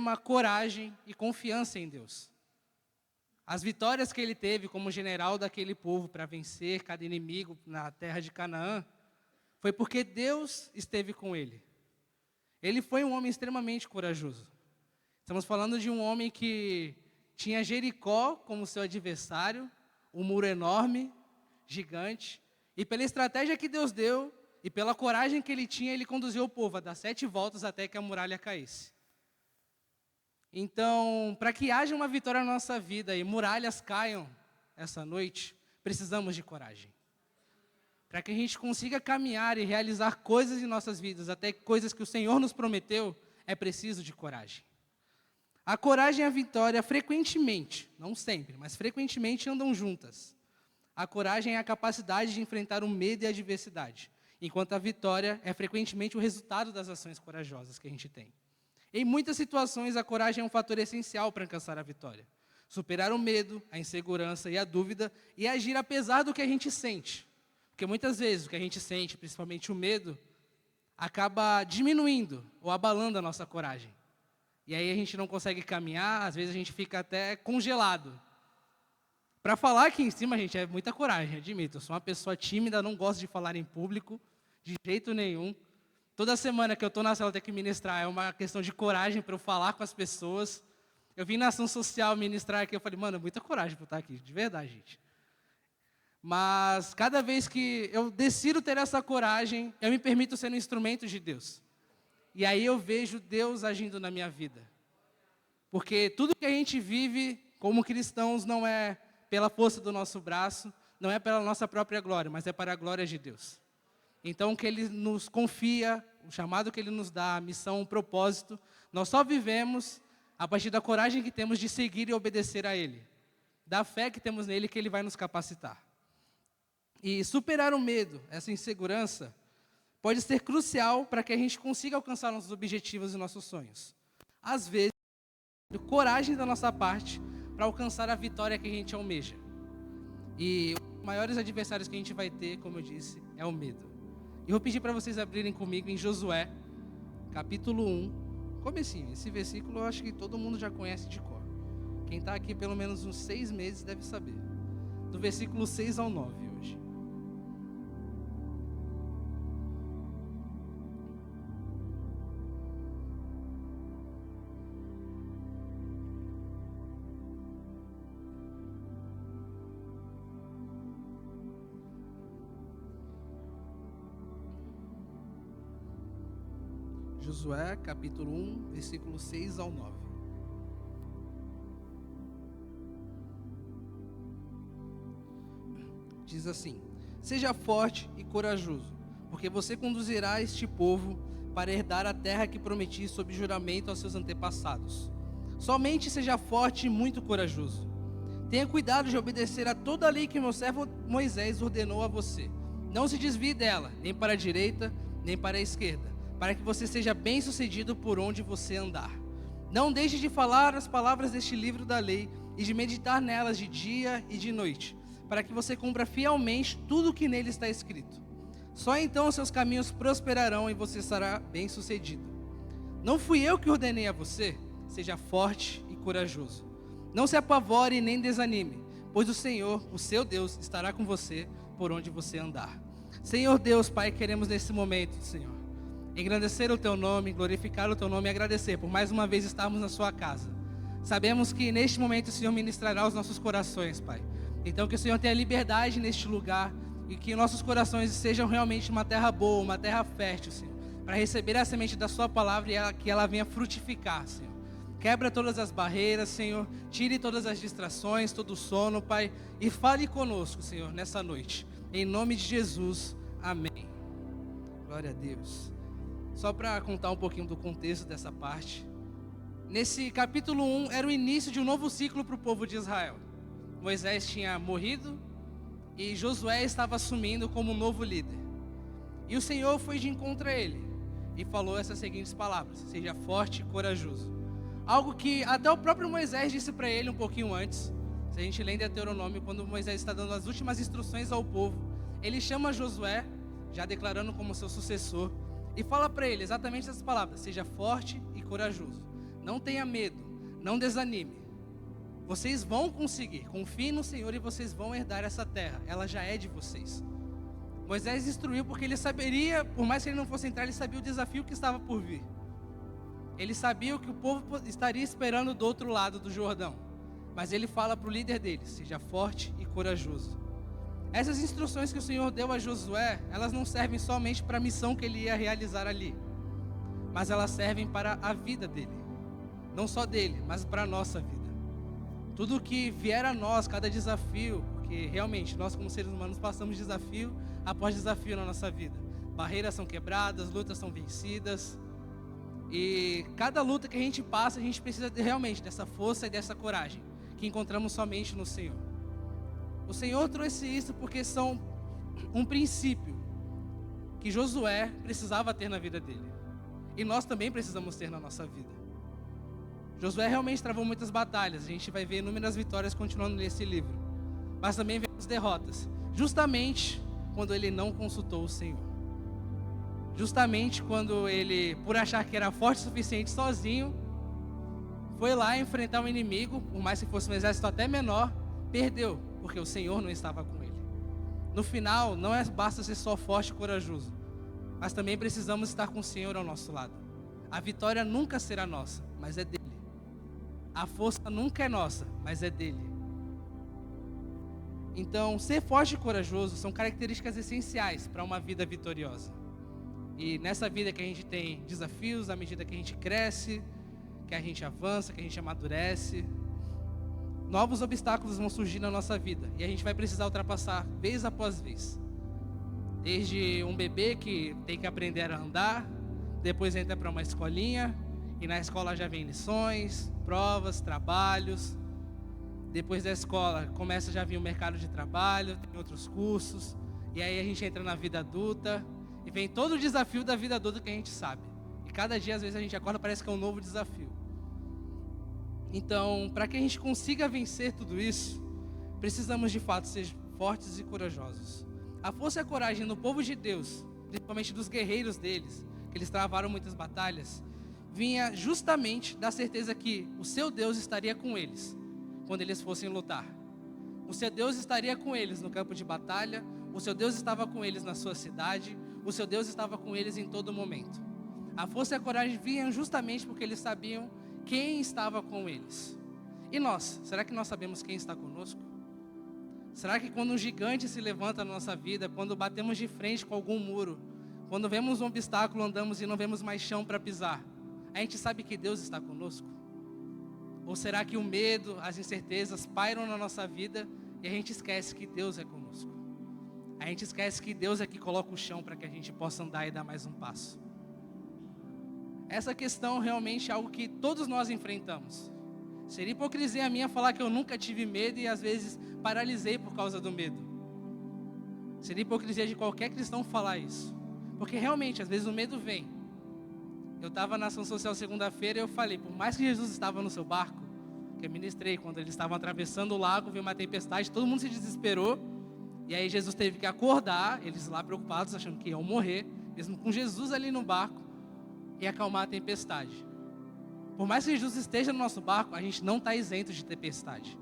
chama coragem e confiança em Deus. As vitórias que ele teve como general daquele povo para vencer cada inimigo na terra de Canaã, foi porque Deus esteve com ele. Ele foi um homem extremamente corajoso. Estamos falando de um homem que tinha Jericó como seu adversário, um muro enorme, gigante, e pela estratégia que Deus deu, e pela coragem que ele tinha, ele conduziu o povo a dar 7 voltas até que a muralha caísse. Então, para que haja uma vitória na nossa vida e muralhas caiam essa noite, precisamos de coragem. Para que a gente consiga caminhar e realizar coisas em nossas vidas, até coisas que o Senhor nos prometeu, é preciso de coragem. A coragem e a vitória frequentemente, não sempre, mas frequentemente andam juntas. A coragem é a capacidade de enfrentar o medo e a adversidade, enquanto a vitória é frequentemente o resultado das ações corajosas que a gente tem. Em muitas situações, a coragem é um fator essencial para alcançar a vitória. Superar o medo, a insegurança e a dúvida e agir apesar do que a gente sente. Porque muitas vezes o que a gente sente, principalmente o medo, acaba diminuindo ou abalando a nossa coragem. E aí a gente não consegue caminhar, às vezes a gente fica até congelado. Para falar aqui em cima, gente, é muita coragem, admito. Eu sou uma pessoa tímida, não gosto de falar em público, de jeito nenhum. Toda semana que eu estou na célula ter que ministrar, é uma questão de coragem para eu falar com as pessoas. Eu vim na ação social ministrar aqui, eu falei, mano, muita coragem para eu estar aqui, de verdade, gente. Mas cada vez que eu decido ter essa coragem, eu me permito ser um instrumento de Deus. E aí eu vejo Deus agindo na minha vida. Porque tudo que a gente vive como cristãos não é pela força do nosso braço, não é pela nossa própria glória, mas é para a glória de Deus. Então, o que Ele nos confia, o chamado que Ele nos dá, a missão, o propósito, nós só vivemos a partir da coragem que temos de seguir e obedecer a Ele. Da fé que temos nele, que Ele vai nos capacitar. E superar o medo, essa insegurança, pode ser crucial para que a gente consiga alcançar nossos objetivos e nossos sonhos. Às vezes, coragem da nossa parte para alcançar a vitória que a gente almeja. E os maiores adversários que a gente vai ter, como eu disse, é o medo. E vou pedir para vocês abrirem comigo em Josué, capítulo 1, comecinho. Esse versículo eu acho que todo mundo já conhece de cor. Quem está aqui pelo menos uns 6 meses deve saber. Do versículo 6 ao 9 hoje. Josué, capítulo 1, versículo 6 ao 9. Diz assim: seja forte e corajoso, porque você conduzirá este povo para herdar a terra que prometi sob juramento aos seus antepassados. Somente seja forte e muito corajoso. Tenha cuidado de obedecer a toda a lei que meu servo Moisés ordenou a você. Não se desvie dela, nem para a direita, nem para a esquerda, para que você seja bem-sucedido por onde você andar. Não deixe de falar as palavras deste livro da lei e de meditar nelas de dia e de noite, para que você cumpra fielmente tudo o que nele está escrito. Só então seus caminhos prosperarão e você será bem-sucedido. Não fui eu que ordenei a você? Seja forte e corajoso. Não se apavore nem desanime, pois o Senhor, o seu Deus, estará com você por onde você andar. Senhor Deus, Pai, queremos nesse momento, Senhor, engrandecer o Teu nome, glorificar o Teu nome e agradecer por mais uma vez estarmos na Sua casa. Sabemos que neste momento o Senhor ministrará os nossos corações, Pai. Então que o Senhor tenha liberdade neste lugar e que nossos corações sejam realmente uma terra boa, uma terra fértil, Senhor, para receber a semente da Sua palavra e que ela venha frutificar, Senhor. Quebra todas as barreiras, Senhor, tire todas as distrações, todo o sono, Pai, e fale conosco, Senhor, nessa noite. Em nome de Jesus, amém. Glória a Deus. Só para contar um pouquinho do contexto dessa parte. Nesse capítulo 1, era o início de um novo ciclo para o povo de Israel. Moisés tinha morrido e Josué estava assumindo como um novo líder. E o Senhor foi de encontro a ele e falou essas seguintes palavras: seja forte e corajoso. Algo que até o próprio Moisés disse para ele um pouquinho antes. Se a gente lê em Deuteronômio, quando Moisés está dando as últimas instruções ao povo, ele chama Josué, já declarando como seu sucessor, e fala para ele exatamente essas palavras: seja forte e corajoso. Não tenha medo, não desanime. Vocês vão conseguir, confiem no Senhor e vocês vão herdar essa terra. Ela já é de vocês. Moisés instruiu porque ele saberia, por mais que ele não fosse entrar, ele sabia o desafio que estava por vir. Ele sabia o que o povo estaria esperando do outro lado do Jordão. Mas ele fala para o líder deles: seja forte e corajoso. Essas instruções que o Senhor deu a Josué, elas não servem somente para a missão que ele ia realizar ali, mas elas servem para a vida dele. Não só dele, mas para a nossa vida. Tudo que vier a nós, cada desafio, porque realmente nós como seres humanos passamos desafio após desafio na nossa vida. Barreiras são quebradas, lutas são vencidas. E cada luta que a gente passa, a gente precisa realmente dessa força e dessa coragem, que encontramos somente no Senhor. O Senhor trouxe isso porque são um princípio que Josué precisava ter na vida dele. E nós também precisamos ter na nossa vida. Josué realmente travou muitas batalhas. A gente vai ver inúmeras vitórias continuando nesse livro. Mas também vemos derrotas. Justamente quando ele não consultou o Senhor. Justamente quando ele, por achar que era forte o suficiente sozinho, foi lá enfrentar um inimigo, por mais que fosse um exército até menor, perdeu, porque o Senhor não estava com ele. No final, não basta ser só forte e corajoso, mas também precisamos estar com o Senhor ao nosso lado. A vitória nunca será nossa, mas é dele. A força nunca é nossa, mas é dele. Então, ser forte e corajoso são características essenciais para uma vida vitoriosa. E nessa vida que a gente tem desafios, à medida que a gente cresce, que a gente avança, que a gente amadurece, novos obstáculos vão surgir na nossa vida. E a gente vai precisar ultrapassar vez após vez. Desde um bebê que tem que aprender a andar, depois entra para uma escolinha, e na escola já vem lições, provas, trabalhos. Depois da escola começa já a vir o mercado de trabalho, tem outros cursos. E aí a gente entra na vida adulta. E vem todo o desafio da vida adulta que a gente sabe. E cada dia, às vezes, a gente acorda, parece que é um novo desafio. Então, para que a gente consiga vencer tudo isso, precisamos de fato ser fortes e corajosos. A força e a coragem no povo de Deus, principalmente dos guerreiros deles, que eles travaram muitas batalhas, vinha justamente da certeza que o seu Deus estaria com eles, quando eles fossem lutar. O seu Deus estaria com eles no campo de batalha, o seu Deus estava com eles na sua cidade, o seu Deus estava com eles em todo momento. A força e a coragem vinham justamente porque eles sabiam quem estava com eles. E nós? Será que nós sabemos quem está conosco? Será que quando um gigante se levanta na nossa vida, quando batemos de frente com algum muro, quando vemos um obstáculo, andamos e não vemos mais chão para pisar, a gente sabe que Deus está conosco? Ou será que o medo, as incertezas pairam na nossa vida e a gente esquece que Deus é conosco? A gente esquece que Deus é que coloca o chão para que a gente possa andar e dar mais um passo. Essa questão realmente é algo que todos nós enfrentamos. Seria hipocrisia minha falar que eu nunca tive medo e às vezes paralisei por causa do medo. Seria hipocrisia de qualquer cristão falar isso. Porque realmente, às vezes o medo vem. Eu estava na ação social segunda-feira e eu falei, por mais que Jesus estava no seu barco, que eu ministrei, quando eles estavam atravessando o lago, veio uma tempestade, todo mundo se desesperou. E aí Jesus teve que acordar, eles lá preocupados, achando que iam morrer, mesmo com Jesus ali no barco, e acalmar a tempestade. Por mais que Jesus esteja no nosso barco, a gente não está isento de tempestade.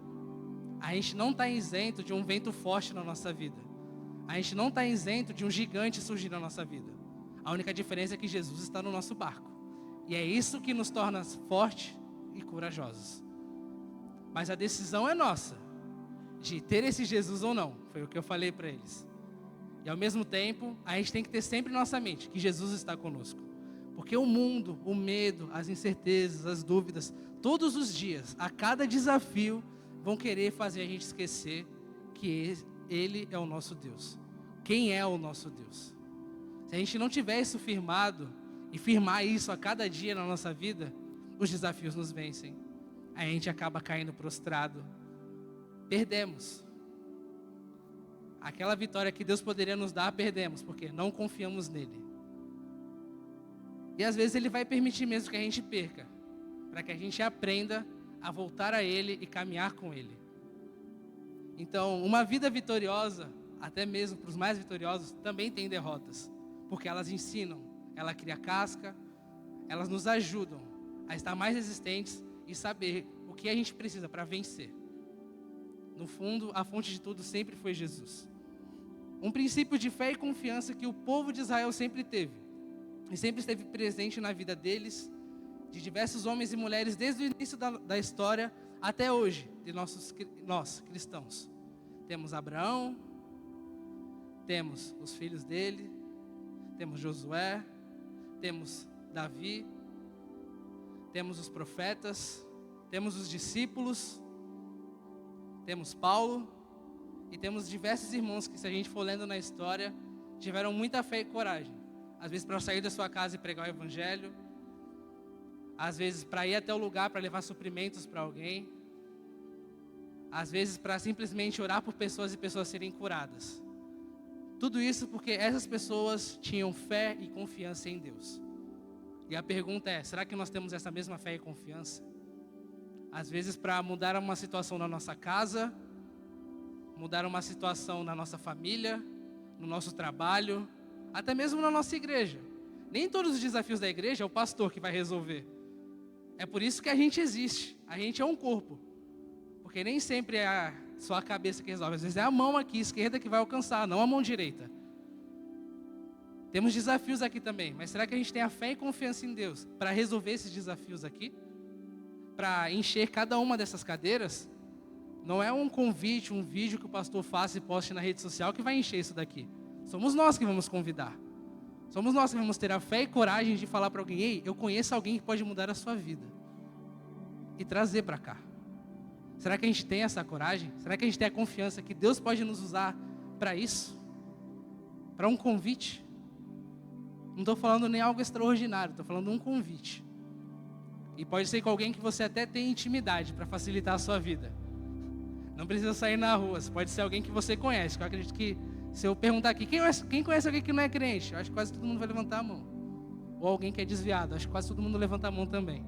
A gente não está isento de um vento forte na nossa vida. A gente não está isento de um gigante surgir na nossa vida. A única diferença é que Jesus está no nosso barco. E é isso que nos torna fortes e corajosos. Mas a decisão é nossa, de ter esse Jesus ou não. Foi o que eu falei para eles. E ao mesmo tempo, a gente tem que ter sempre em nossa mente que Jesus está conosco. Porque o mundo, o medo, as incertezas, as dúvidas, todos os dias, a cada desafio, vão querer fazer a gente esquecer que Ele é o nosso Deus. Quem é o nosso Deus? Se a gente não tiver isso firmado, e firmar isso a cada dia na nossa vida, os desafios nos vencem. A gente acaba caindo prostrado. Perdemos. Aquela vitória que Deus poderia nos dar, perdemos, porque não confiamos nele. E às vezes Ele vai permitir mesmo que a gente perca, para que a gente aprenda a voltar a Ele e caminhar com Ele. Então, uma vida vitoriosa, até mesmo para os mais vitoriosos, também tem derrotas, porque elas ensinam, ela cria casca, elas nos ajudam a estar mais resistentes e saber o que a gente precisa para vencer. No fundo, a fonte de tudo sempre foi Jesus. Um princípio de fé e confiança que o povo de Israel sempre teve, e sempre esteve presente na vida deles, de diversos homens e mulheres, desde o início da história até hoje, de nós cristãos. Temos Abraão, temos os filhos dele, temos Josué, temos Davi, temos os profetas, temos os discípulos, temos Paulo, e temos diversos irmãos que, se a gente for lendo na história, tiveram muita fé e coragem. Às vezes para sair da sua casa e pregar o evangelho, às vezes para ir até o lugar para levar suprimentos para alguém, às vezes para simplesmente orar por pessoas e pessoas serem curadas. Tudo isso porque essas pessoas tinham fé e confiança em Deus. E a pergunta é, será que nós temos essa mesma fé e confiança? Às vezes para mudar uma situação na nossa casa, mudar uma situação na nossa família, no nosso trabalho, até mesmo na nossa igreja. Nem todos os desafios da igreja é o pastor que vai resolver. É por isso que a gente existe. A gente é um corpo. Porque nem sempre é só a cabeça que resolve. Às vezes é a mão aqui esquerda que vai alcançar, não a mão direita. Temos desafios aqui também. Mas será que a gente tem a fé e confiança em Deus para resolver esses desafios aqui? Para encher cada uma dessas cadeiras? Não é um convite, um vídeo que o pastor faça e poste na rede social que vai encher isso daqui. Somos nós que vamos convidar. Somos nós que vamos ter a fé e coragem de falar para alguém: ei, eu conheço alguém que pode mudar a sua vida. E trazer para cá. Será que a gente tem essa coragem? Será que a gente tem a confiança que Deus pode nos usar para isso? Para um convite? Não estou falando nem algo extraordinário, estou falando um convite. E pode ser com alguém que você até tem intimidade para facilitar a sua vida. Não precisa sair na rua, pode ser alguém que você conhece. Eu acredito que se eu perguntar aqui, quem conhece alguém que não é crente? Eu acho que quase todo mundo vai levantar a mão. Ou alguém que é desviado, acho que quase todo mundo levanta a mão também.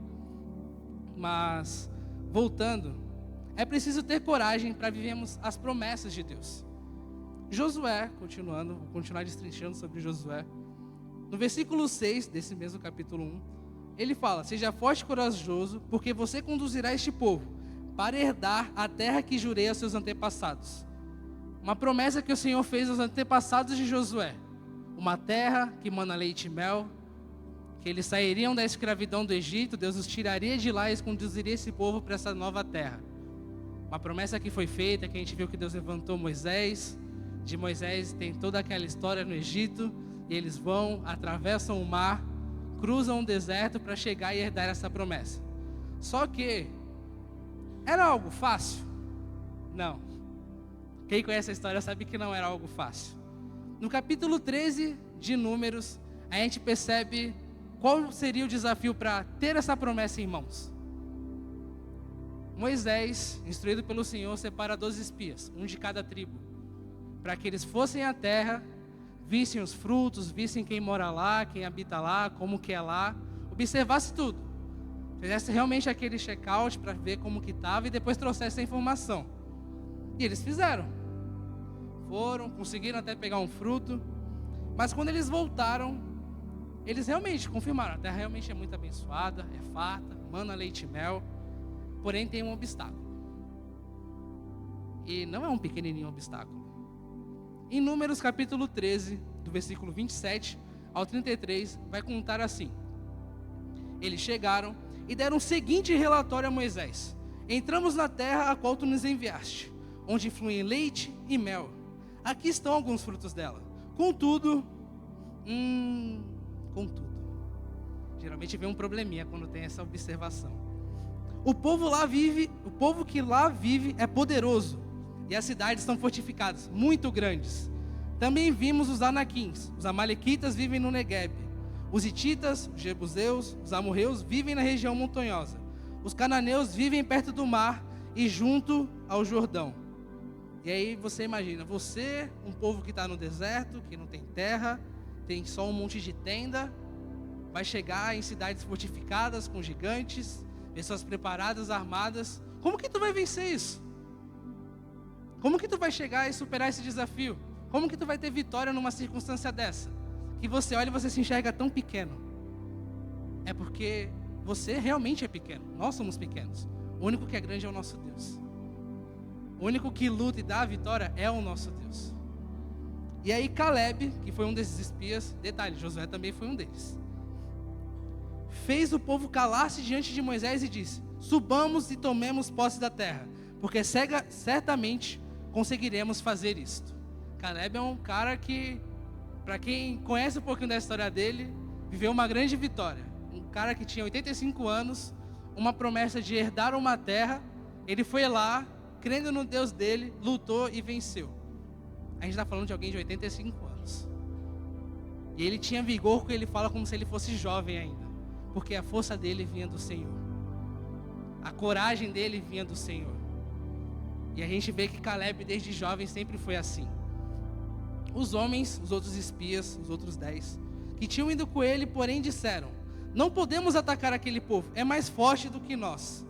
Mas, voltando, é preciso ter coragem para vivermos as promessas de Deus. Josué, continuando, vou continuar destrinchando sobre Josué. No versículo 6 desse mesmo capítulo 1, ele fala: seja forte e corajoso, porque você conduzirá este povo para herdar a terra que jurei aos seus antepassados. Uma promessa que o Senhor fez aos antepassados de Josué. Uma terra que mana leite e mel, que eles sairiam da escravidão do Egito, Deus os tiraria de lá e conduziria esse povo para essa nova terra. Uma promessa que foi feita, que a gente viu que Deus levantou Moisés. De Moisés tem toda aquela história no Egito, e eles vão, atravessam o mar, cruzam o deserto para chegar e herdar essa promessa. Só que era algo fácil? Não. Quem conhece a história sabe que não era algo fácil. No capítulo 13 de Números, a gente percebe qual seria o desafio para ter essa promessa em mãos. Moisés, instruído pelo Senhor, separa 12 espias, um de cada tribo, para que eles fossem à terra, vissem os frutos, vissem quem mora lá, quem habita lá, como que é lá, observasse tudo. Fizesse realmente aquele check-out para ver como que estava e depois trouxesse a informação. E eles fizeram. Foram, conseguiram até pegar um fruto. Mas quando eles voltaram, eles realmente confirmaram: a terra realmente é muito abençoada, é farta, mana leite e mel. Porém tem um obstáculo. E não é um pequenininho obstáculo. Em Números capítulo 13, do versículo 27 ao 33, vai contar assim: eles chegaram e deram o seguinte relatório a Moisés: entramos na terra a qual tu nos enviaste, onde fluem leite e mel. Aqui estão alguns frutos dela. Contudo, geralmente vem um probleminha quando tem essa observação. O povo que lá vive é poderoso, e as cidades estão fortificadas, muito grandes. Também vimos os anaquins, os amalequitas vivem no Negueb. Os hititas, os jebuseus, os amorreus vivem na região montanhosa. Os cananeus vivem perto do mar e junto ao Jordão. E aí você imagina, você, um povo que está no deserto, que não tem terra, tem só um monte de tenda, vai chegar em cidades fortificadas com gigantes, pessoas preparadas, armadas. Como que tu vai vencer isso? Como que tu vai chegar e superar esse desafio? Como que tu vai ter vitória numa circunstância dessa? Que você olha e você se enxerga tão pequeno. É porque você realmente é pequeno, nós somos pequenos. O único que é grande é o nosso Deus. O único que luta e dá a vitória é o nosso Deus. E aí Caleb, que foi um desses espias, detalhe, Josué também foi um deles, fez o povo calar-se diante de Moisés e disse: subamos e tomemos posse da terra, porque certamente conseguiremos fazer isto. Caleb é um cara que, para quem conhece um pouquinho da história dele, viveu uma grande vitória. Um cara que tinha 85 anos, uma promessa de herdar uma terra. Ele foi lá, crendo no Deus dele, lutou e venceu. A gente está falando de alguém de 85 anos. E ele tinha vigor, que ele fala como se ele fosse jovem ainda, porque a força dele vinha do Senhor. A coragem dele vinha do Senhor. E a gente vê que Caleb, desde jovem, sempre foi assim. Os homens, os outros espias, os outros 10, que tinham ido com ele, porém disseram: não podemos atacar aquele povo, é mais forte do que nós.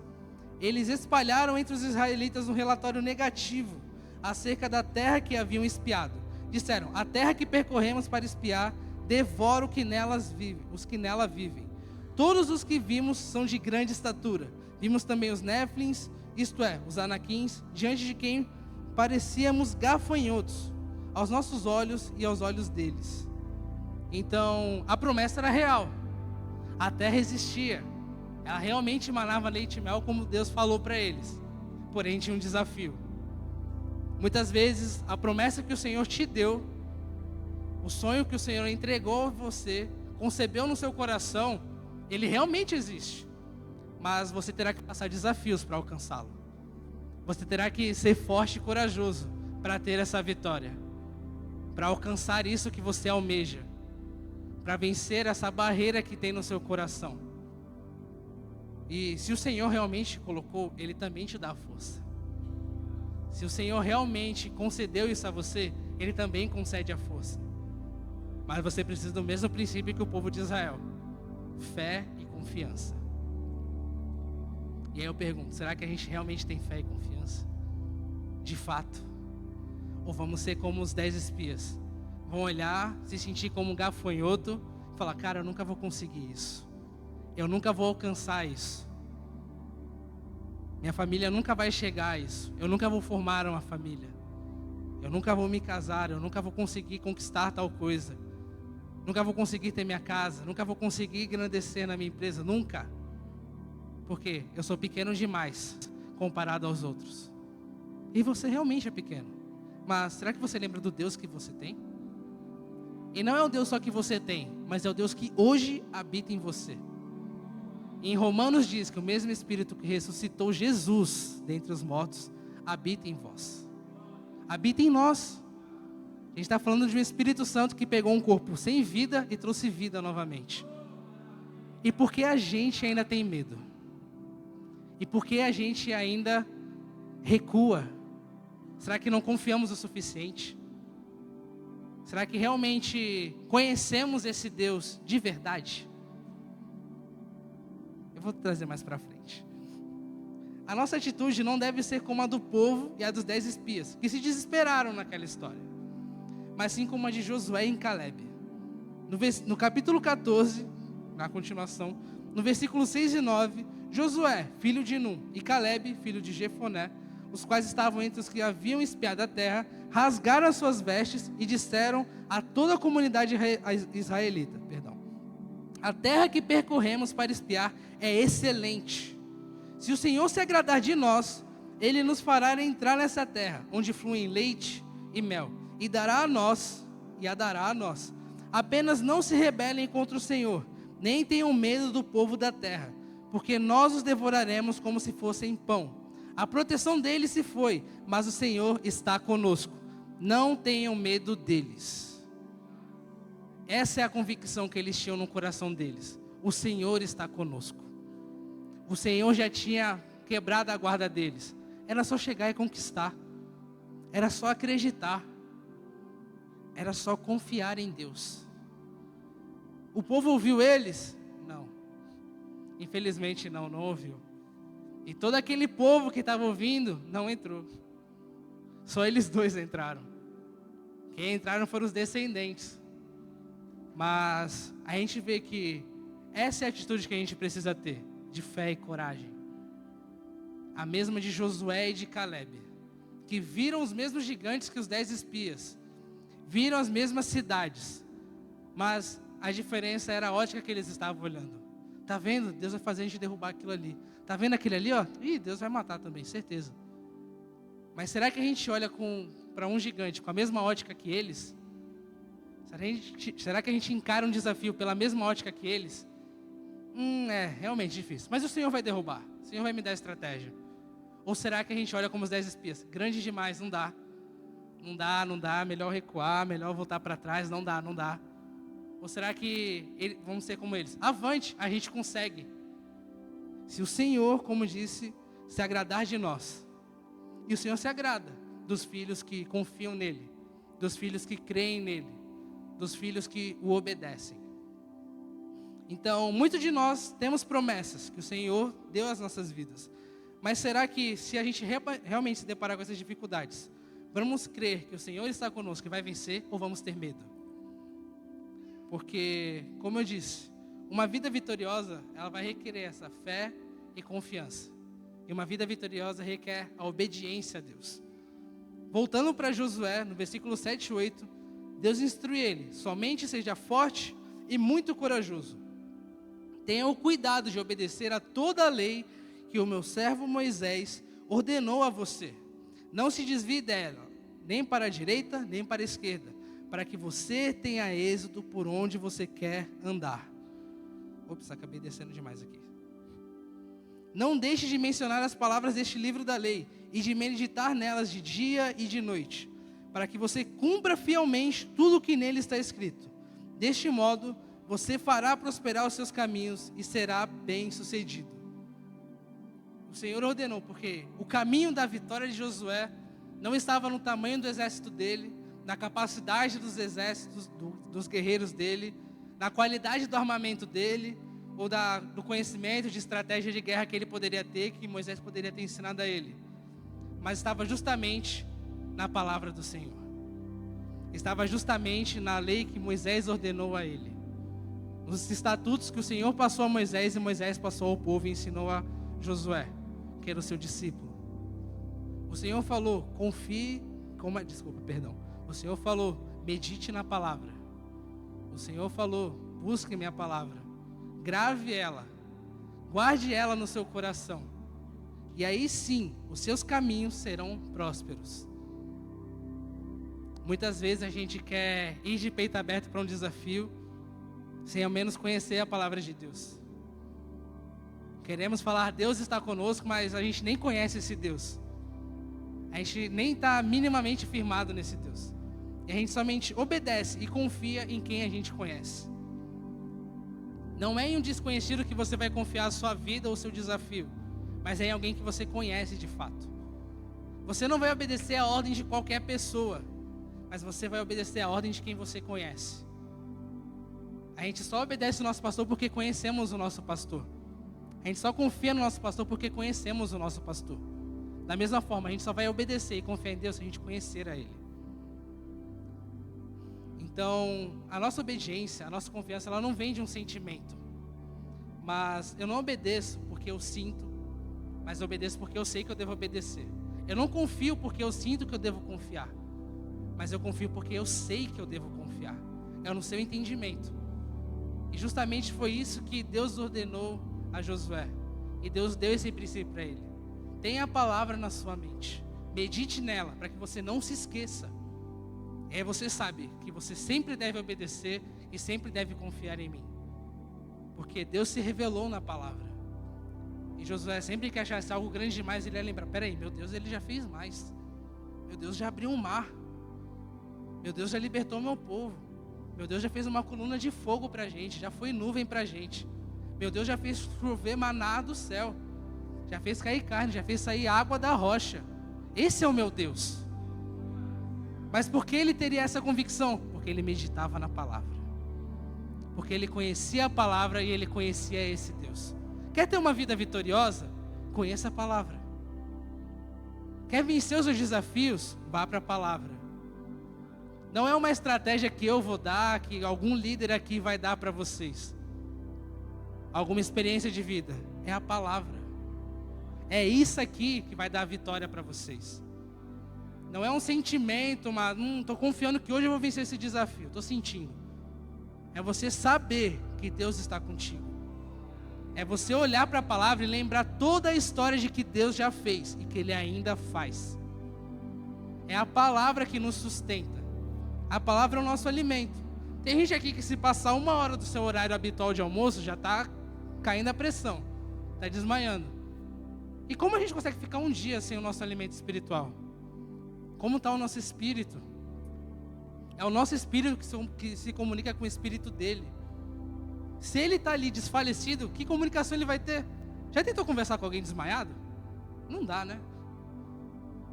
Eles espalharam entre os israelitas um relatório negativo acerca da terra que haviam espiado. Disseram: a terra que percorremos para espiar devora os que nela vivem. Todos os que vimos são de grande estatura. Vimos também os Néfilins, isto é, os Anaquins, diante de quem parecíamos gafanhotos, aos nossos olhos e aos olhos deles. Então, a promessa era real. A terra existia. Ela realmente manava leite e mel, como Deus falou para eles. Porém, tinha um desafio. Muitas vezes, a promessa que o Senhor te deu, o sonho que o Senhor entregou a você, concebeu no seu coração, ele realmente existe. Mas você terá que passar desafios para alcançá-lo. Você terá que ser forte e corajoso para ter essa vitória, para alcançar isso que você almeja, para vencer essa barreira que tem no seu coração. E se o Senhor realmente colocou, Ele também te dá a força. Se o Senhor realmente concedeu isso a você, Ele também concede a força. Mas você precisa do mesmo princípio que o povo de Israel: fé e confiança. E aí eu pergunto, será que a gente realmente tem fé e confiança? De fato? Ou vamos ser como os 10 espias? Vão olhar, se sentir como um gafanhoto e falar: cara, eu nunca vou conseguir isso. Eu nunca vou alcançar isso. Minha família nunca vai chegar a isso. Eu nunca vou formar uma família. Eu nunca vou me casar. Eu nunca vou conseguir conquistar tal coisa. Nunca vou conseguir ter minha casa. Nunca vou conseguir engrandecer na minha empresa. Nunca. Porque eu sou pequeno demais comparado aos outros. E você realmente é pequeno. Mas será que você lembra do Deus que você tem? E não é o Deus só que você tem, mas é o Deus que hoje habita em você. Em Romanos diz que o mesmo Espírito que ressuscitou Jesus dentre os mortos habita em vós. Habita em nós. A gente está falando de um Espírito Santo que pegou um corpo sem vida e trouxe vida novamente. E por que a gente ainda tem medo? E por que a gente ainda recua? Será que não confiamos o suficiente? Será que realmente conhecemos esse Deus de verdade? Eu vou trazer mais para frente. A nossa atitude não deve ser como a do povo e a dos 10 espias, que se desesperaram naquela história, mas sim como a de Josué e Caleb. No capítulo 14, na continuação, no versículo 6 e 9, Josué, filho de Num, e Caleb, filho de Jefoné, os quais estavam entre os que haviam espiado a terra, rasgaram as suas vestes e disseram a toda a comunidade israelita: a terra que percorremos para espiar é excelente. Se o Senhor se agradar de nós, Ele nos fará entrar nessa terra, onde fluem leite e mel, e dará a nós, e a dará a nós. Apenas não se rebelem contra o Senhor, nem tenham medo do povo da terra, porque nós os devoraremos como se fossem pão. A proteção deles se foi, mas o Senhor está conosco. Não tenham medo deles. Essa é a convicção que eles tinham no coração deles. O Senhor está conosco. O Senhor já tinha quebrado a guarda deles. Era só chegar e conquistar. Era só acreditar. Era só confiar em Deus. O povo ouviu eles? Não. Infelizmente não ouviu. E todo aquele povo que estava ouvindo não entrou. Só eles dois entraram. Quem entraram foram os descendentes. Mas a gente vê que Essa é a atitude que a gente precisa ter, de fé e coragem. A mesma de Josué e de Caleb, que viram os mesmos gigantes que os 10 espias, viram as mesmas cidades, mas a diferença era a ótica que eles estavam olhando. Tá vendo? Deus vai fazer a gente derrubar aquilo ali. Tá vendo aquele ali, ó? Ih, Deus vai matar também, certeza. Mas será que a gente olha para um gigante com a mesma ótica que eles? Será que a gente encara um desafio pela mesma ótica que eles? É realmente difícil. Mas o Senhor vai derrubar. O Senhor vai me dar estratégia. Ou será que a gente olha como os 10 espias? Grande demais, não dá. Não dá, melhor recuar, melhor voltar para trás, não dá. Ou será que vamos ser como eles? Avante, a gente consegue. Se o Senhor, como disse, se agradar de nós. E o Senhor se agrada dos filhos que confiam nele, dos filhos que creem nele, dos filhos que o obedecem. Então, muitos de nós temos promessas que o Senhor deu às nossas vidas. Mas será que se a gente realmente se deparar com essas dificuldades, vamos crer que o Senhor está conosco e vai vencer, ou vamos ter medo? Porque, como eu disse, uma vida vitoriosa, ela vai requerer essa fé e confiança. E uma vida vitoriosa requer a obediência a Deus. Voltando para Josué, no versículo 7 e 8, Deus instrui ele: somente seja forte e muito corajoso. Tenha o cuidado de obedecer a toda a lei que o meu servo Moisés ordenou a você. Não se desvie dela, nem para a direita, nem para a esquerda, para que você tenha êxito por onde você quer andar. Ops, acabei descendo demais aqui. Não deixe de mencionar as palavras deste livro da lei e de meditar nelas de dia e de noite, para que você cumpra fielmente tudo o que nele está escrito. Deste modo, você fará prosperar os seus caminhos e será bem-sucedido. O Senhor ordenou, porque o caminho da vitória de Josué não estava no tamanho do exército dele, na capacidade dos exércitos, dos guerreiros dele, na qualidade do armamento dele, ou do conhecimento de estratégia de guerra que ele poderia ter, que Moisés poderia ter ensinado a ele. Mas estava justamente na palavra do Senhor. Estava justamente na lei que Moisés ordenou a ele. Nos estatutos que o Senhor passou a Moisés e Moisés passou ao povo e ensinou a Josué, que era o seu discípulo. O Senhor falou, O Senhor falou, medite na palavra. O Senhor falou, busque minha palavra. Grave ela, guarde ela no seu coração. E aí sim, os seus caminhos serão prósperos. Muitas vezes a gente quer ir de peito aberto para um desafio, sem ao menos conhecer a palavra de Deus. Queremos falar, Deus está conosco, mas a gente nem conhece esse Deus. A gente nem está minimamente firmado nesse Deus. E a gente somente obedece e confia em quem a gente conhece. Não é em um desconhecido que você vai confiar a sua vida ou o seu desafio, mas é em alguém que você conhece de fato. Você não vai obedecer a ordem de qualquer pessoa, mas você vai obedecer a ordem de quem você conhece. A gente só obedece o nosso pastor porque conhecemos o nosso pastor. A gente só confia no nosso pastor porque conhecemos o nosso pastor. Da mesma forma, a gente só vai obedecer e confiar em Deus se a gente conhecer a Ele. Então, a nossa obediência, a nossa confiança, ela não vem de um sentimento. Mas eu não obedeço porque eu sinto, mas eu obedeço porque eu sei que eu devo obedecer. Eu não confio porque eu sinto que eu devo confiar, mas eu confio porque eu sei que eu devo confiar. É no seu entendimento. E justamente foi isso que Deus ordenou a Josué. E Deus deu esse princípio para ele. Tenha a palavra na sua mente. Medite nela, para que você não se esqueça. E aí você sabe que você sempre deve obedecer e sempre deve confiar em mim. Porque Deus se revelou na palavra. E Josué, sempre que achasse algo grande demais, ele ia lembrar, peraí, meu Deus, ele já fez mais. Meu Deus já abriu um mar. Meu Deus já libertou meu povo. Meu Deus já fez uma coluna de fogo para a gente, já foi nuvem para a gente. Meu Deus já fez chover maná do céu. Já fez cair carne, já fez sair água da rocha. Esse é o meu Deus. Mas por que ele teria essa convicção? Porque ele meditava na palavra. Porque ele conhecia a palavra e ele conhecia esse Deus. Quer ter uma vida vitoriosa? Conheça a palavra. Quer vencer os seus desafios? Vá para a palavra. Não é uma estratégia que eu vou dar, que algum líder aqui vai dar para vocês. alguma experiência de vida? É a palavra. É isso aqui que vai dar a vitória para vocês. Não é um sentimento, mas estou confiando que hoje eu vou vencer esse desafio. Estou sentindo. É você saber que Deus está contigo. É você olhar para a palavra e lembrar toda a história de que Deus já fez e que Ele ainda faz. É a palavra que nos sustenta. A palavra é o nosso alimento. Tem gente aqui que se passar 1 hora do seu horário habitual de almoço, já está caindo a pressão. Está desmaiando. E como a gente consegue ficar um dia sem o nosso alimento espiritual? Como está o nosso espírito? É o nosso espírito que se comunica com o espírito dele. Se ele está ali desfalecido, que comunicação ele vai ter? Já tentou conversar com alguém desmaiado? Não dá, né?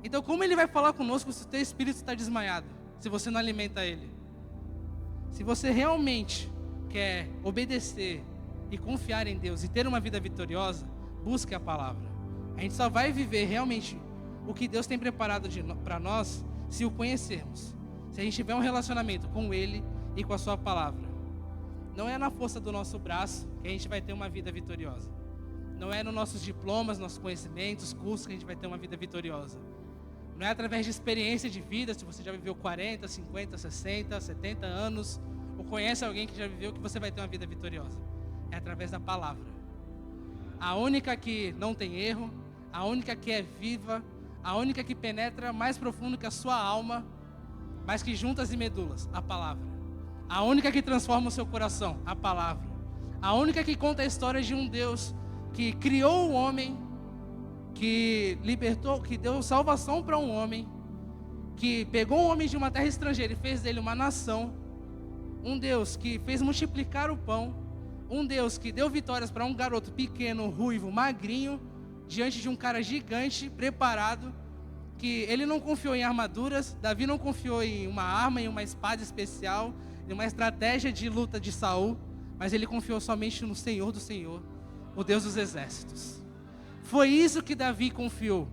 Então como ele vai falar conosco se o teu espírito está desmaiado? Se você não alimenta ele? Se você realmente quer obedecer e confiar em Deus e ter uma vida vitoriosa, busque a palavra. A gente só vai viver realmente o que Deus tem preparado para nós se o conhecermos. Se a gente tiver um relacionamento com Ele e com a sua palavra. Não é na força do nosso braço que a gente vai ter uma vida vitoriosa. Não é nos nossos diplomas, nossos conhecimentos, cursos que a gente vai ter uma vida vitoriosa. Não é através de experiência de vida, se você já viveu 40, 50, 60, 70 anos, ou conhece alguém que já viveu, que você vai ter uma vida vitoriosa. É através da palavra. A única que não tem erro, a única que é viva, a única que penetra mais profundo que a sua alma, mais que juntas e medulas, a palavra. A única que transforma o seu coração, a palavra. A única que conta a história de um Deus que criou o homem, que libertou, que deu salvação para um homem, que pegou um homem de uma terra estrangeira e fez dele uma nação. Um Deus que fez multiplicar o pão. Um Deus que deu vitórias para um garoto pequeno, ruivo, magrinho, diante de um cara gigante, preparado, que ele não confiou em armaduras, Davi não confiou em uma arma, em uma espada especial, em uma estratégia de luta de Saul, mas ele confiou somente no Senhor do Senhor, o Deus dos exércitos. Foi isso que Davi confiou,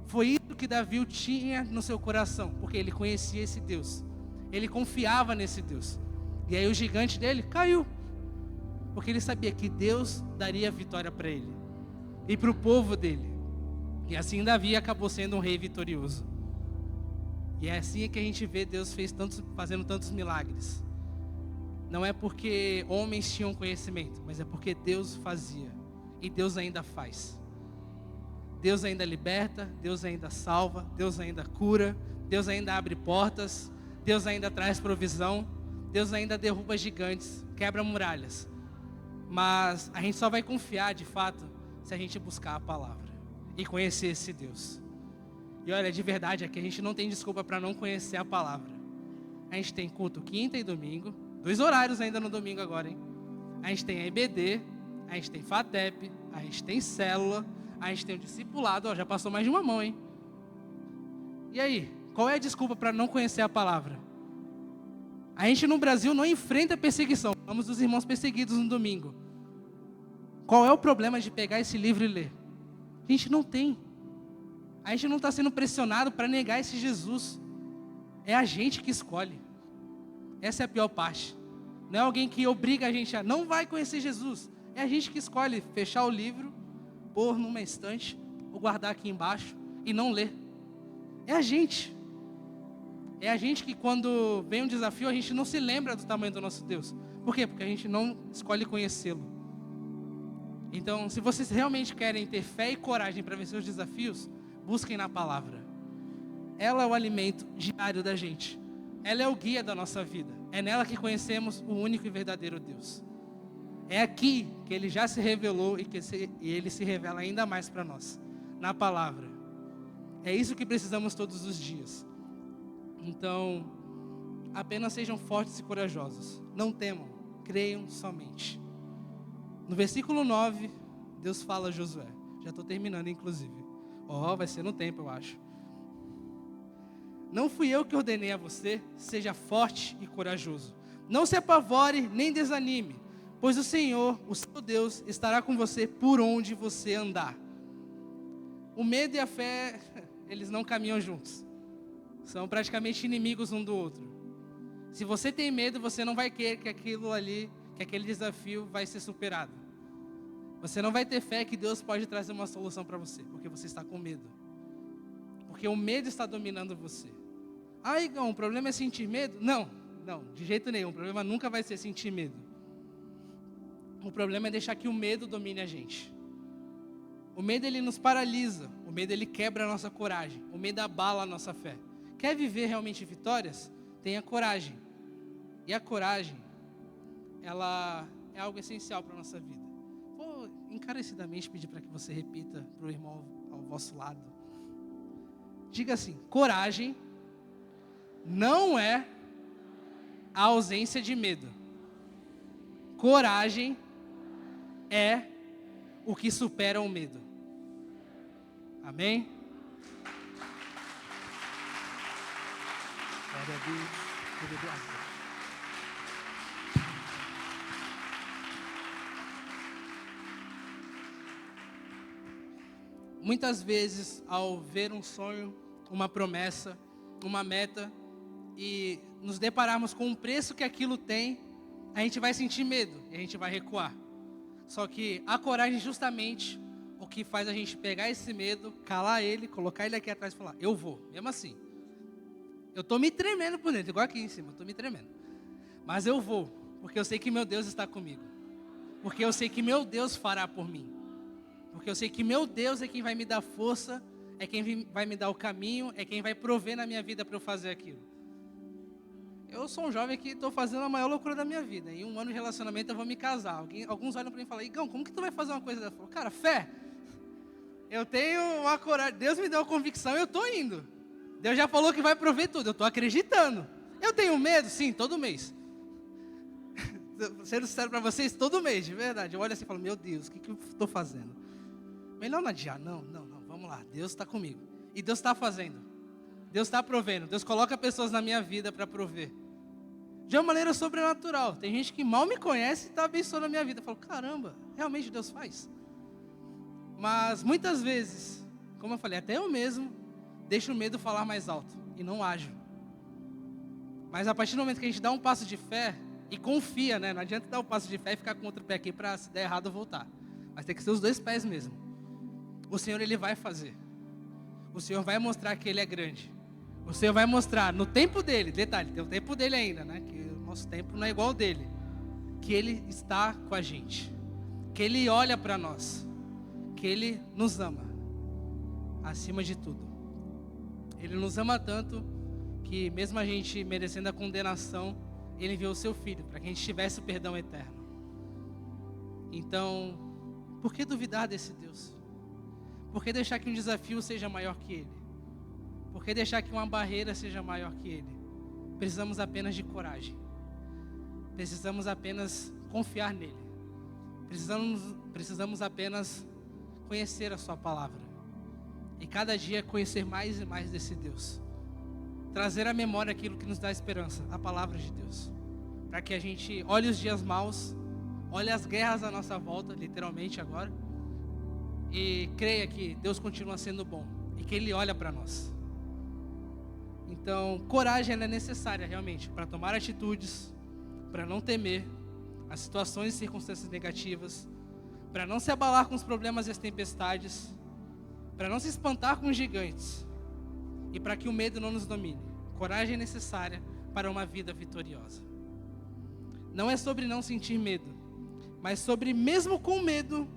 foi isso que Davi tinha no seu coração, porque ele conhecia esse Deus, ele confiava nesse Deus. E aí o gigante dele caiu, porque ele sabia que Deus daria vitória para ele e para o povo dele. E assim Davi acabou sendo um rei vitorioso. E é assim que a gente vê Deus fazendo tantos milagres. Não é porque homens tinham conhecimento, mas é porque Deus fazia. E Deus ainda faz. Deus ainda liberta, Deus ainda salva, Deus ainda cura, Deus ainda abre portas, Deus ainda traz provisão, Deus ainda derruba gigantes, quebra muralhas. Mas a gente só vai confiar de fato se a gente buscar a palavra e conhecer esse Deus. E olha, de verdade, aqui a gente não tem desculpa para não conhecer a palavra. A gente tem culto quinta e domingo, 2 horários ainda no domingo agora, hein? A gente tem a EBD, a gente tem FATEP, a gente tem célula, a gente tem o discipulado, ó, já passou mais de uma mão, hein? E aí, qual é a desculpa para não conhecer a palavra? A gente no Brasil não enfrenta perseguição, falamos dos irmãos perseguidos no domingo. Qual é o problema de pegar esse livro e ler? A gente não tem. A gente não está sendo pressionado para negar esse Jesus. É a gente que escolhe. Essa é a pior parte. Não é alguém que obriga a gente a não vai conhecer Jesus. É a gente que escolhe fechar o livro, pôr numa estante, ou guardar aqui embaixo e não ler. É a gente. É a gente que quando vem um desafio, a gente não se lembra do tamanho do nosso Deus. Por quê? Porque a gente não escolhe conhecê-lo. Então, se vocês realmente querem ter fé e coragem para vencer os desafios, busquem na palavra. Ela é o alimento diário da gente. Ela é o guia da nossa vida. É nela que conhecemos o único e verdadeiro Deus. É aqui que Ele já se revelou e Ele se revela ainda mais para nós. Na palavra. É isso que precisamos todos os dias. Então, apenas sejam fortes e corajosos. Não temam, creiam somente. No versículo 9, Deus fala a Josué. Já estou terminando, inclusive. Vai ser no tempo, eu acho. Não fui eu que ordenei a você, seja forte e corajoso. Não se apavore nem desanime, pois o Senhor, o seu Deus, estará com você por onde você andar. O medo e a fé, eles não caminham juntos. São praticamente inimigos um do outro. Se você tem medo, você não vai querer que aquilo ali, que aquele desafio vai ser superado. Você não vai ter fé que Deus pode trazer uma solução para você, porque você está com medo. Porque o medo está dominando você. Ah, Igão, o problema é sentir medo? Não, de jeito nenhum. O problema nunca vai ser sentir medo. O problema é deixar que o medo domine a gente. O medo, ele nos paralisa. O medo, ele quebra a nossa coragem. O medo abala a nossa fé. Quer viver realmente vitórias? Tenha coragem. E a coragem, ela é algo essencial para a nossa vida. Vou encarecidamente pedir para que você repita para o irmão ao vosso lado. Diga assim: coragem não é a ausência de medo. Coragem é o que supera o medo. Amém? Glória a Deus. Muitas vezes, ao ver um sonho, uma promessa, uma meta, e nos depararmos com o preço que aquilo tem, a gente vai sentir medo e a gente vai recuar. Só que a coragem, justamente, o que faz a gente pegar esse medo, calar ele, colocar ele aqui atrás e falar: eu vou, mesmo assim. Eu estou me tremendo por dentro, igual aqui em cima, eu estou me tremendo. Mas eu vou, porque eu sei que meu Deus está comigo. Porque eu sei que meu Deus fará por mim. Porque eu sei que meu Deus é quem vai me dar força, é quem vai me dar o caminho, é quem vai prover na minha vida para eu fazer aquilo. Eu sou um jovem que estou fazendo a maior loucura da minha vida. Em 1 ano de relacionamento eu vou me casar. Alguns olham para mim e falam: Igão, como que tu vai fazer uma coisa dessa? Eu falo: cara, fé. Eu tenho uma coragem. Deus me deu a convicção e eu estou indo. Deus já falou que vai prover tudo. Eu estou acreditando. Eu tenho medo? Sim, todo mês. Sendo sincero para vocês, todo mês, de verdade. Eu olho assim e falo: meu Deus, o que eu estou fazendo? Melhor não adiar. Não, vamos lá. Deus está comigo. E Deus está fazendo. Deus está provendo. Deus coloca pessoas na minha vida para prover. De uma maneira sobrenatural. Tem gente que mal me conhece e está abençoando a minha vida. Eu falo: caramba, realmente Deus faz. Mas muitas vezes, como eu falei, até eu mesmo deixo o medo falar mais alto e não ajo. Mas a partir do momento que a gente dá um passo de fé e confia, né? Não adianta dar um passo de fé e ficar com outro pé aqui para, se der errado, voltar. Mas tem que ser os 2 pés mesmo. O Senhor, Ele vai fazer. O Senhor vai mostrar que Ele é grande. O Senhor vai mostrar no tempo dEle. Detalhe, tem o tempo dEle ainda, né? Que o nosso tempo não é igual ao dEle. Que Ele está com a gente. Que Ele olha para nós. Que Ele nos ama. Acima de tudo. Ele nos ama tanto que mesmo a gente merecendo a condenação, Ele enviou o Seu Filho para que a gente tivesse o perdão eterno. Então, por que duvidar desse Deus? Por que deixar que um desafio seja maior que Ele? Por que deixar que uma barreira seja maior que Ele? Precisamos apenas de coragem. Precisamos apenas confiar nele. Precisamos apenas conhecer a Sua palavra. E cada dia conhecer mais e mais desse Deus. Trazer à memória aquilo que nos dá esperança, a palavra de Deus. Para que a gente olhe os dias maus, olhe as guerras à nossa volta, literalmente agora, e creia que Deus continua sendo bom e que Ele olha para nós. Então, coragem é necessária realmente para tomar atitudes, para não temer as situações e circunstâncias negativas, para não se abalar com os problemas e as tempestades, para não se espantar com os gigantes e para que o medo não nos domine. Coragem é necessária para uma vida vitoriosa. Não é sobre não sentir medo, mas sobre, mesmo com medo,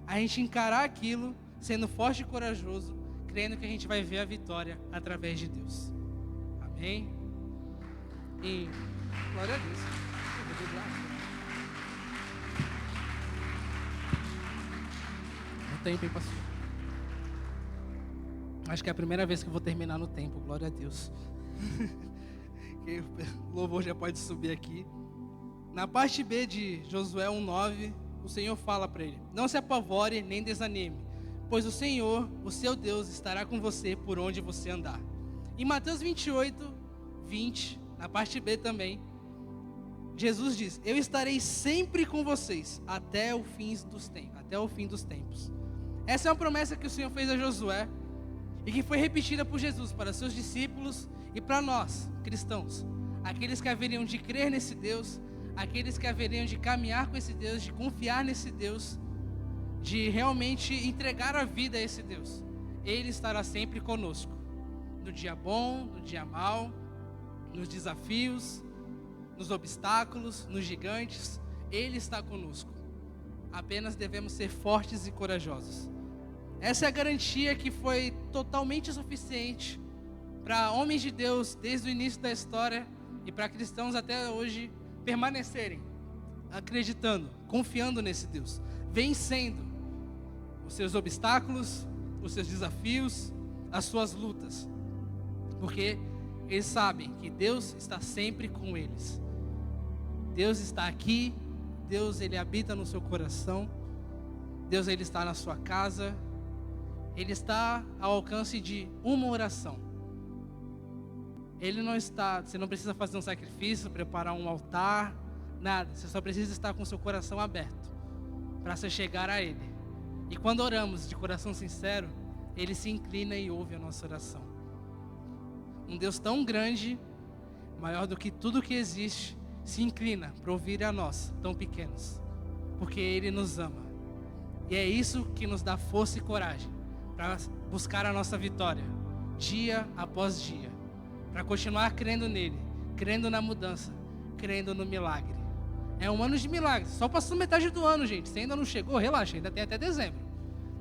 a gente encarar aquilo, sendo forte e corajoso, crendo que a gente vai ver a vitória através de Deus. Amém? E glória a Deus. No tempo, hein, pastor? Acho que é a primeira vez que eu vou terminar no tempo. Glória a Deus. O louvor já pode subir aqui. Na parte B de Josué 1:9, o Senhor fala para ele: não se apavore nem desanime, pois o Senhor, o seu Deus, estará com você por onde você andar. Em Mateus 28:20, na parte B também, Jesus diz: eu estarei sempre com vocês até o fim dos tempos. Essa é uma promessa que o Senhor fez a Josué e que foi repetida por Jesus para seus discípulos e para nós, cristãos, aqueles que haveriam de crer nesse Deus, aqueles que haveriam de caminhar com esse Deus, de confiar nesse Deus de realmente entregar a vida a esse Deus, Ele estará sempre conosco. No dia bom, no dia mau, nos desafios, nos obstáculos, nos gigantes, Ele está conosco. Apenas devemos ser fortes e corajosos. Essa é a garantia que foi totalmente suficiente para homens de Deus desde o início da história e para cristãos até hoje permanecerem acreditando, confiando nesse Deus, vencendo os seus obstáculos, os seus desafios, as suas lutas, porque eles sabem que Deus está sempre com eles. Deus está aqui, Deus Ele habita no seu coração, Deus Ele está na sua casa, Ele está ao alcance de uma oração. Ele não está, você não precisa fazer um sacrifício, preparar um altar, nada. Você só precisa estar com o seu coração aberto para você chegar a Ele. E quando oramos de coração sincero, Ele se inclina e ouve a nossa oração. Um Deus tão grande, maior do que tudo que existe, se inclina para ouvir a nós, tão pequenos, porque Ele nos ama. E é isso que nos dá força e coragem para buscar a nossa vitória, dia após dia, para continuar crendo nele, crendo na mudança, crendo no milagre. É um ano de milagres, só passou metade do ano, gente. Se ainda não chegou, relaxa, ainda tem até dezembro.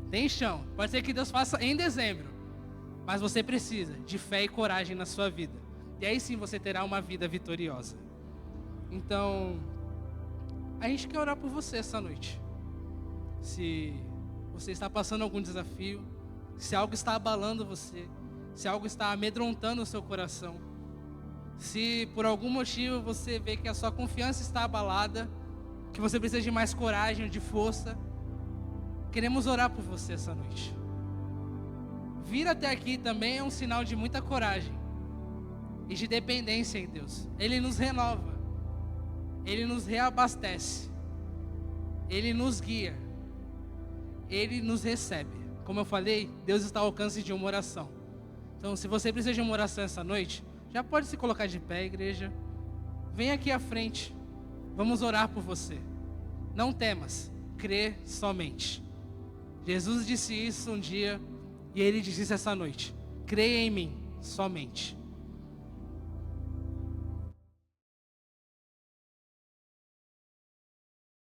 Tem chão, pode ser que Deus faça em dezembro, mas você precisa de fé e coragem na sua vida, e aí sim você terá uma vida vitoriosa. Então, a gente quer orar por você essa noite. Se você está passando algum desafio, se algo está abalando você, se algo está amedrontando o seu coração, se por algum motivo você vê que a sua confiança está abalada, que você precisa de mais coragem, de força, queremos orar por você essa noite. Vir até aqui também é um sinal de muita coragem e de dependência em Deus. Ele nos renova, Ele nos reabastece, Ele nos guia, Ele nos recebe. Como eu falei, Deus está ao alcance de uma oração. Então, se você precisa de uma oração essa noite, já pode se colocar de pé, igreja. Vem aqui à frente. Vamos orar por você. Não temas, crê somente. Jesus disse isso um dia e Ele disse isso essa noite. Creia em mim somente.